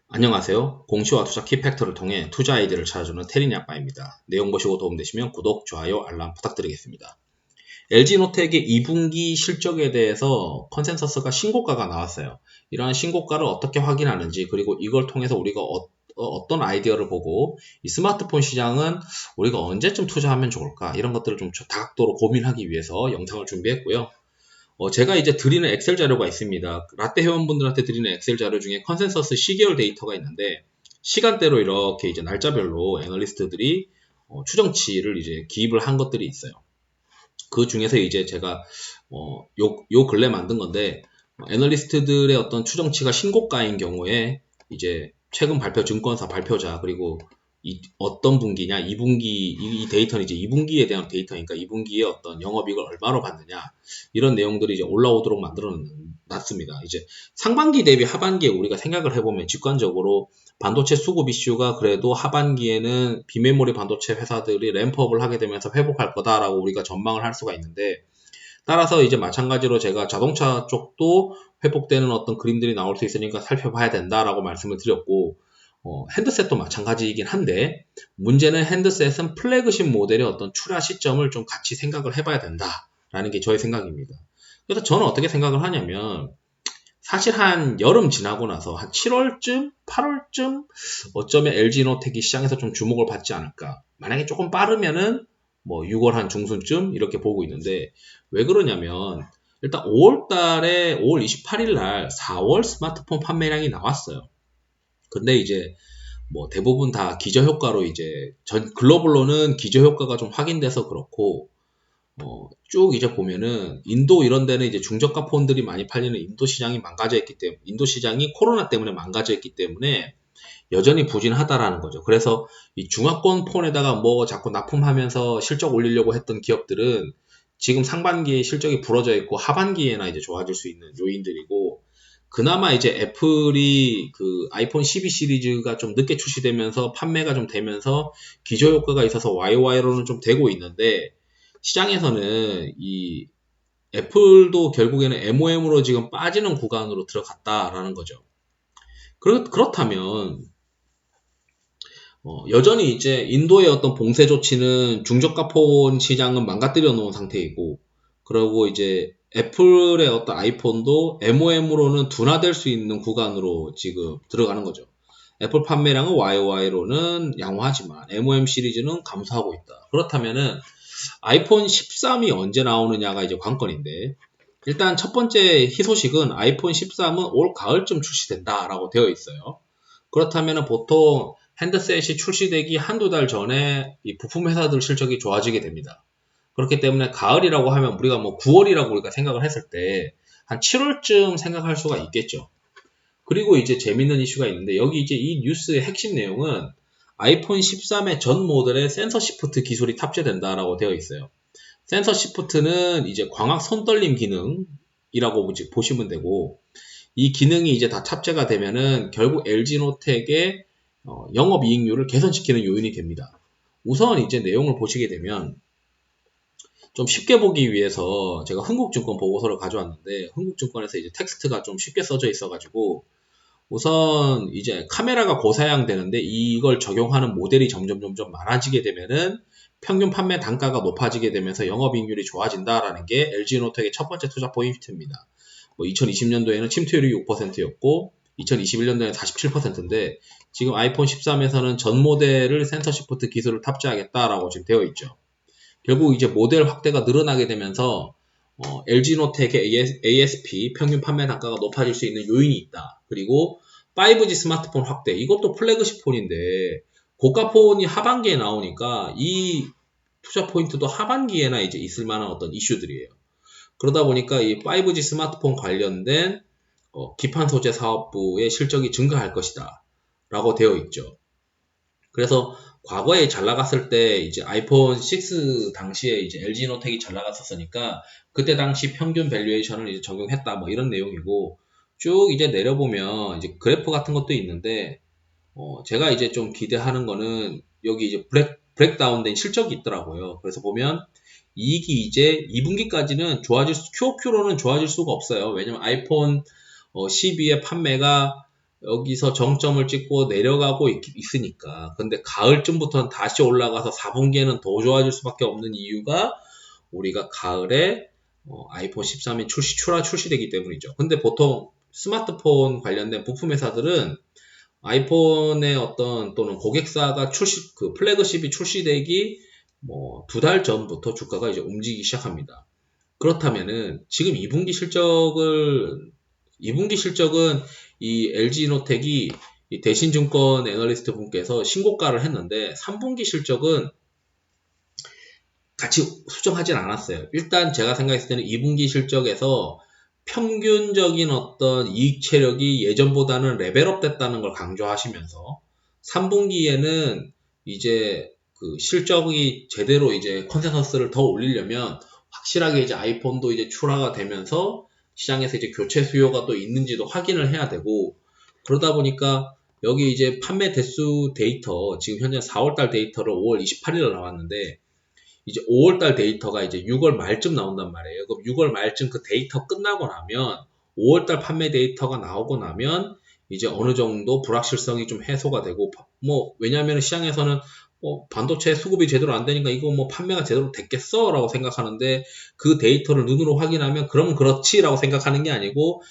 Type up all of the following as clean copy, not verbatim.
안녕하세요. 공시와 투자 키팩터를 통해 투자 아이디어를 찾아주는 테린이 아빠입니다. 내용 보시고 도움되시면 구독, 좋아요, 알람 부탁드리겠습니다. LG노텍의 2분기 실적에 대해서 컨센서스가 신고가가 나왔어요. 이러한 신고가를 어떻게 확인하는지, 그리고 이걸 통해서 우리가 어떤 아이디어를 보고 이 스마트폰 시장은 우리가 언제쯤 투자하면 좋을까, 이런 것들을 좀 다각도로 고민하기 위해서 영상을 준비했고요. 제가 이제 드리는 엑셀 자료가 있습니다. 라떼 회원분들한테 드리는 엑셀 자료 중에 컨센서스 시계열 데이터가 있는데, 시간대로 이렇게 이제 날짜별로 애널리스트들이 추정치를 이제 기입을 한 것들이 있어요. 그 중에서 이제 제가 요 근래 만든 건데, 애널리스트들의 어떤 추정치가 신고가인 경우에 이제 최근 발표 증권사 발표자, 그리고 어떤 분기냐, 2분기, 이 데이터는 이제 2분기에 대한 데이터니까 2분기에 어떤 영업이익을 얼마로 받느냐, 이런 내용들이 이제 올라오도록 만들어 놨습니다. 이제 상반기 대비 하반기에 우리가 생각을 해보면 직관적으로 반도체 수급 이슈가 그래도 하반기에는 비메모리 반도체 회사들이 램프업을 하게 되면서 회복할 거다라고 우리가 전망을 할 수가 있는데, 따라서 이제 마찬가지로 제가 자동차 쪽도 회복되는 어떤 그림들이 나올 수 있으니까 살펴봐야 된다라고 말씀을 드렸고, 핸드셋도 마찬가지이긴 한데, 문제는 핸드셋은 플래그십 모델의 어떤 출하 시점을 좀 같이 생각을 해봐야 된다라는 게 저의 생각입니다. 그래서 저는 어떻게 생각을 하냐면, 사실 한 여름 지나고 나서 한 7월쯤, 8월쯤 어쩌면 LG노텍이 시장에서 좀 주목을 받지 않을까. 만약에 조금 빠르면은 뭐 6월 한 중순쯤 이렇게 보고 있는데, 왜 그러냐면 일단 5월 달에 5월 28일 날 4월 스마트폰 판매량이 나왔어요. 근데 이제 뭐 대부분 다 기저효과로 이제 전 글로벌로는 기저효과가 좀 확인돼서 그렇고, 쭉 이제 보면은 인도 이런 데는 이제 중저가 폰들이 많이 팔리는 인도 시장이 망가져 있기 때문에, 인도 시장이 코로나 때문에 망가져 있기 때문에 여전히 부진하다라는 거죠. 그래서 이 중화권 폰에다가 뭐 자꾸 납품하면서 실적 올리려고 했던 기업들은 지금 상반기에 실적이 부러져 있고 하반기에나 이제 좋아질 수 있는 요인들이고, 그나마 이제 애플이 그 아이폰 12 시리즈가 좀 늦게 출시되면서 판매가 좀 되면서 기저효과가 있어서 YOY로는 좀 되고 있는데, 시장에서는 이 애플도 결국에는 MOM으로 지금 빠지는 구간으로 들어갔다라는 거죠. 그렇다면 여전히 이제 인도의 어떤 봉쇄 조치는 중저가 폰 시장은 망가뜨려 놓은 상태이고, 그리고 이제 애플의 어떤 아이폰도 MOM으로는 둔화될 수 있는 구간으로 지금 들어가는 거죠. 애플 판매량은 YOY로는 양호하지만 MOM 시리즈는 감소하고 있다. 그렇다면은 아이폰 13이 언제 나오느냐가 이제 관건인데, 일단 첫 번째 희소식은 아이폰 13은 올 가을쯤 출시된다라고 되어 있어요. 그렇다면 보통 핸드셋이 출시되기 한두 달 전에 이 부품 회사들 실적이 좋아지게 됩니다. 그렇기 때문에 가을이라고 하면 우리가 뭐 9월이라고 우리가 생각을 했을 때 한 7월쯤 생각할 수가 있겠죠. 그리고 이제 재밌는 이슈가 있는데, 여기 이제 이 뉴스의 핵심 내용은 아이폰 13의 전 모델에 센서 시프트 기술이 탑재된다라고 되어 있어요. 센서 시프트는 이제 광학 손떨림 기능이라고 보시면 되고, 이 기능이 이제 다 탑재가 되면은 결국 LG노텍의 영업이익률을 개선시키는 요인이 됩니다. 우선 이제 내용을 보시게 되면 좀 쉽게 보기 위해서 제가 흥국증권 보고서를 가져왔는데, 흥국증권에서 이제 텍스트가 좀 쉽게 써져 있어가지고, 우선 이제 카메라가 고사양되는데 이걸 적용하는 모델이 점점 많아지게 되면은 평균 판매 단가가 높아지게 되면서 영업이익률이 좋아진다라는 게 LG노텍의 첫 번째 투자 포인트입니다. 2020년도에는 침투율이 6%였고 2021년도에는 47%인데, 지금 아이폰 13에서는 전 모델을 센서 시프트 기술을 탑재하겠다라고 지금 되어 있죠. 결국 이제 모델 확대가 늘어나게 되면서 LG노텍의 ASP 평균 판매 단가가 높아질 수 있는 요인이 있다. 그리고 5G 스마트폰 확대, 이것도 플래그십 폰인데 고가 폰이 하반기에 나오니까 이 투자 포인트도 하반기에나 이제 있을 만한 어떤 이슈들이에요. 그러다 보니까 이 5G 스마트폰 관련된 기판 소재 사업부의 실적이 증가할 것이다 라고 되어 있죠. 그래서 과거에 잘 나갔을 때 이제 아이폰 6 당시에 이제 LG노텍이 잘 나갔었으니까 그때 당시 평균 밸류에이션을 이제 적용했다, 뭐 이런 내용이고, 쭉 이제 내려보면 이제 그래프 같은 것도 있는데, 제가 이제 좀 기대하는 거는 여기 이제 브렉다운된 실적이 있더라고요. 그래서 보면 이익이 이제 2분기까지는 QOQ로는 좋아질 수가 없어요. 왜냐면 아이폰 12의 판매가 여기서 정점을 찍고 내려가고 있으니까. 근데 가을쯤부터는 다시 올라가서 4분기에는 더 좋아질 수밖에 없는 이유가 우리가 가을에 아이폰 13이 출시되기 때문이죠. 근데 보통 스마트폰 관련된 부품 회사들은 아이폰의 또는 고객사가 그 플래그십이 출시되기 뭐 2달 전부터 주가가 이제 움직이기 시작합니다. 그렇다면은 지금 2분기 실적은 이 LG이노텍이 이 대신증권 애널리스트 분께서 신고가를 했는데 3분기 실적은 같이 수정하진 않았어요. 일단 제가 생각했을 때는 2분기 실적에서 평균적인 어떤 이익 체력이 예전보다는 레벨업 됐다는 걸 강조하시면서 3분기에는 이제 그 실적이 제대로 이제 컨센서스를 더 올리려면 확실하게 이제 아이폰도 이제 출하가 되면서 시장에서 이제 교체 수요가 또 있는지도 확인을 해야 되고, 그러다 보니까 여기 이제 판매 대수 데이터, 지금 현재 4월달 데이터를 5월 28일에 나왔는데 이제 5월달 데이터가 이제 6월 말쯤 나온단 말이에요. 그럼 6월 말쯤 그 데이터 끝나고 나면 5월달 판매 데이터가 나오고 나면 이제 어느 정도 불확실성이 좀 해소가 되고, 뭐 왜냐하면 시장에서는 반도체 수급이 제대로 안 되니까 이거 뭐 판매가 제대로 됐겠어? 라고 생각하는데, 그 데이터를 눈으로 확인하면 그럼 그렇지 라고 생각하는 게 아니고,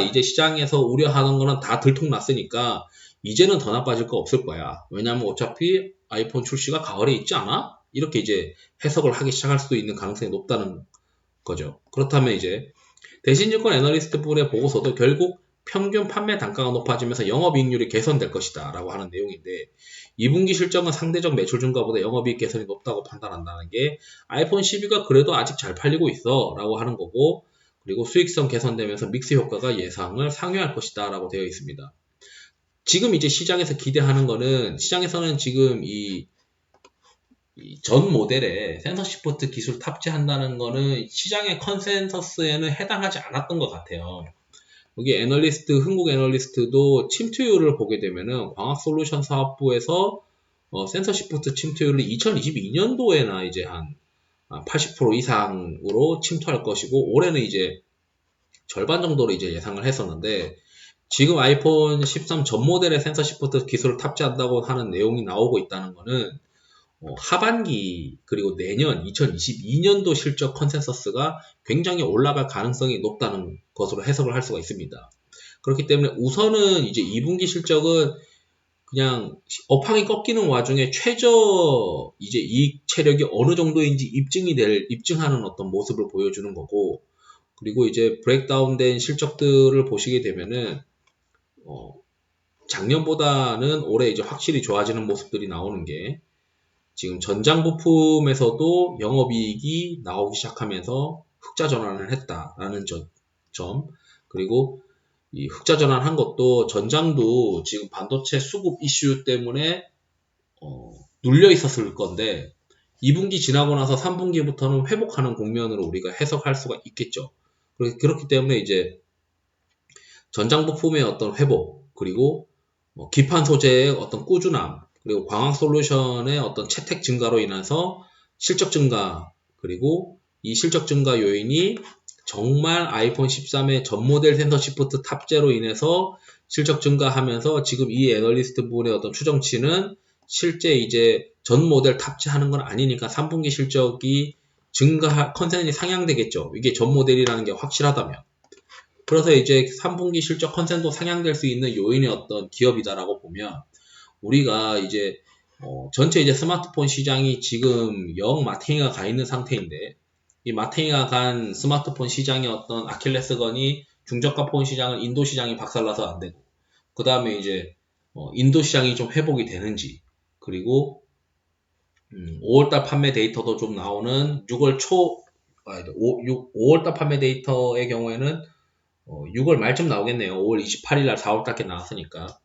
이제 시장에서 우려하는 거는 다 들통났으니까 이제는 더 나빠질 거 없을 거야. 왜냐면 어차피 아이폰 출시가 가을에 있지 않아? 이렇게 이제 해석을 하기 시작할 수도 있는 가능성이 높다는 거죠. 그렇다면 이제 대신증권 애널리스트 분의 보고서도 결국 평균 판매 단가가 높아지면서 영업이익률이 개선될 것이다 라고 하는 내용인데, 2분기 실적은 상대적 매출 증가보다 영업이익 개선이 높다고 판단한다는 게 아이폰 12가 그래도 아직 잘 팔리고 있어 라고 하는 거고, 그리고 수익성 개선되면서 믹스 효과가 예상을 상회할 것이다 라고 되어 있습니다. 지금 이제 시장에서 기대하는 거는, 시장에서는 지금 이 전 모델에 센서 시프트 기술 탑재한다는 거는 시장의 컨센서스에는 해당하지 않았던 것 같아요. 여기 흥국 애널리스트도 침투율을 보게 되면은 광학솔루션 사업부에서 센서 시프트 침투율을 2022년도에나 이제 한 80% 이상으로 침투할 것이고, 올해는 이제 절반 정도로 이제 예상을 했었는데, 지금 아이폰 13 전 모델의 센서 시프트 기술을 탑재한다고 하는 내용이 나오고 있다는 거는 하반기 그리고 내년 2022년도 실적 컨센서스가 굉장히 올라갈 가능성이 높다는 것으로 해석을 할 수가 있습니다. 그렇기 때문에 우선은 이제 2분기 실적은 그냥 업황이 꺾이는 와중에 최저 이제 이익 체력이 어느 정도인지 입증하는 어떤 모습을 보여주는 거고, 그리고 이제 브레이크다운된 실적들을 보시게 되면은 작년보다는 올해 이제 확실히 좋아지는 모습들이 나오는 게, 지금 전장 부품에서도 영업이익이 나오기 시작하면서 흑자 전환을 했다라는 점, 그리고 이 흑자 전환한 것도 전장도 지금 반도체 수급 이슈 때문에 눌려 있었을 건데 2분기 지나고 나서 3분기부터는 회복하는 국면으로 우리가 해석할 수가 있겠죠. 그렇기 때문에 이제 전장 부품의 어떤 회복, 그리고 기판 소재의 어떤 꾸준함, 그리고 광학 솔루션의 어떤 채택 증가로 인해서 실적 증가, 그리고 이 실적 증가 요인이 정말 아이폰 13의 전 모델 센서 시프트 탑재로 인해서 실적 증가하면서, 지금 이 애널리스트 분의 어떤 추정치는 실제 이제 전 모델 탑재하는 건 아니니까 3분기 실적이 컨센이 상향되겠죠. 이게 전 모델이라는 게 확실하다면. 그래서 이제 3분기 실적 컨센도 상향될 수 있는 요인의 어떤 기업이다라고 보면, 우리가 이제 전체 이제 스마트폰 시장이 지금 영 마탱이가 가 있는 상태인데, 이 마탱이가 간 스마트폰 시장의 어떤 아킬레스건이 중저가 폰 시장은 인도 시장이 박살나서 안 되고, 그 다음에 이제 인도 시장이 좀 회복이 되는지, 그리고 5월달 판매 데이터도 좀 나오는 5월달 판매 데이터의 경우에는 6월 말쯤 나오겠네요. 5월 28일날 4월달께 나왔으니까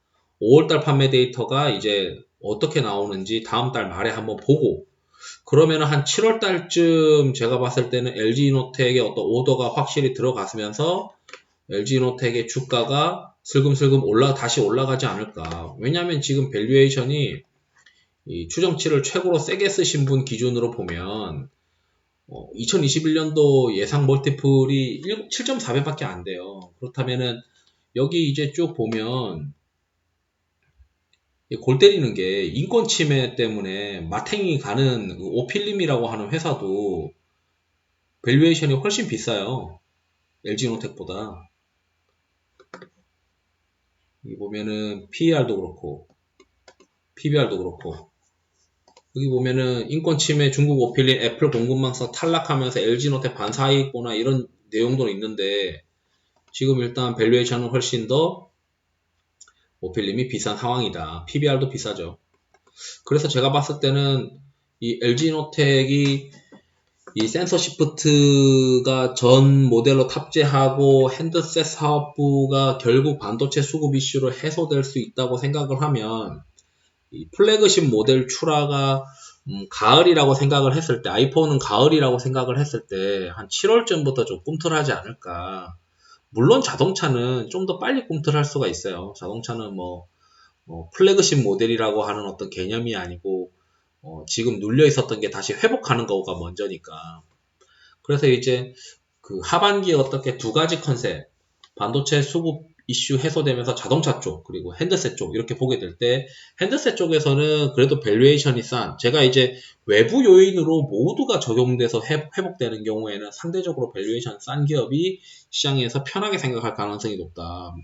5월달 판매 데이터가 이제 어떻게 나오는지 다음 달 말에 한번 보고, 그러면 한 7월달쯤 제가 봤을 때는 LG이노텍의 어떤 오더가 확실히 들어갔으면서 LG이노텍의 주가가 슬금슬금 다시 올라가지 않을까. 왜냐하면 지금 밸류에이션이 이 추정치를 최고로 세게 쓰신 분 기준으로 보면 2021년도 예상 멀티플이 7.4배밖에 안 돼요. 그렇다면은 여기 이제 쭉 보면 골 때리는 게 인권 침해 때문에 마탱이 가는 그 오필림이라고 하는 회사도 밸류에이션이 훨씬 비싸요. LG노텍보다. 여기 보면은 PER도 그렇고 PBR도 그렇고 여기 보면은 인권 침해 중국 오필린 애플 공급망사 탈락하면서 LG노텍 반사이익보나 이런 내용도 있는데 지금 일단 밸류에이션은 훨씬 더 오필림이 비싼 상황이다. PBR도 비싸죠. 그래서 제가 봤을 때는 이 LG노텍이 이 센서 시프트가 전 모델로 탑재하고 핸드셋 사업부가 결국 반도체 수급 이슈로 해소될 수 있다고 생각을 하면 이 플래그십 모델 출하가 가을이라고 생각을 했을 때, 아이폰은 가을이라고 생각을 했을 때 한 7월쯤부터 좀 꿈틀하지 않을까. 물론 자동차는 좀 더 빨리 꿈틀할 수가 있어요. 자동차는 플래그십 모델이라고 하는 어떤 개념이 아니고 지금 눌려 있었던 게 다시 회복하는 거가 먼저니까. 그래서 이제 그 하반기에 어떻게 두 가지 컨셉, 반도체 수급 이슈 해소되면서 자동차 쪽 그리고 핸드셋 쪽 이렇게 보게 될 때 핸드셋 쪽에서는 그래도 밸류에이션이 싼, 제가 이제 외부 요인으로 모두가 적용돼서 회복되는 경우에는 상대적으로 밸류에이션 싼 기업이 시장에서 편하게 생각할 가능성이 높다.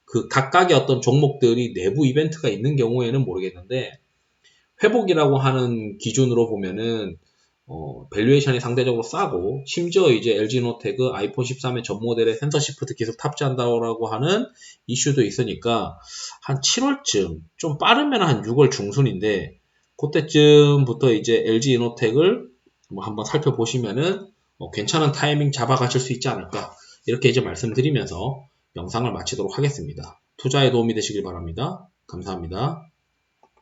그 각각의 어떤 종목들이 내부 이벤트가 있는 경우에는 모르겠는데 회복이라고 하는 기준으로 보면은 밸류에이션이 상대적으로 싸고, 심지어 이제 LG노텍 아이폰 13의 전 모델에 센서 시프트 기술 탑재한다고 하는 이슈도 있으니까 한 7월쯤, 좀 빠르면 한 6월 중순인데 그때쯤부터 이제 LG노텍을 한번 살펴보시면은 괜찮은 타이밍 잡아가실 수 있지 않을까, 이렇게 이제 말씀드리면서 영상을 마치도록 하겠습니다. 투자에 도움이 되시길 바랍니다. 감사합니다.